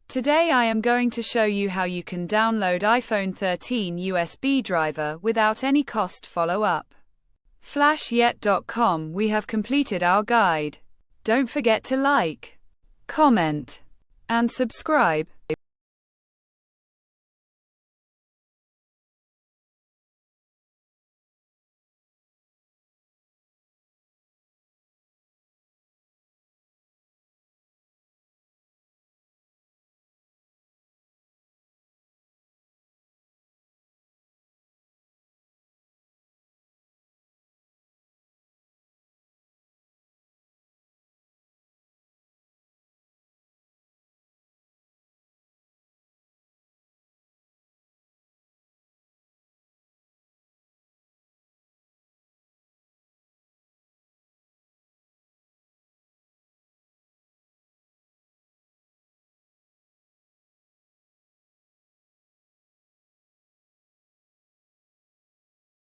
Today I am going to show you how you can download iPhone 13 USB driver without any cost. Follow up. Flashyet.com. We have completed our guide. Don't forget to like, comment, and subscribe.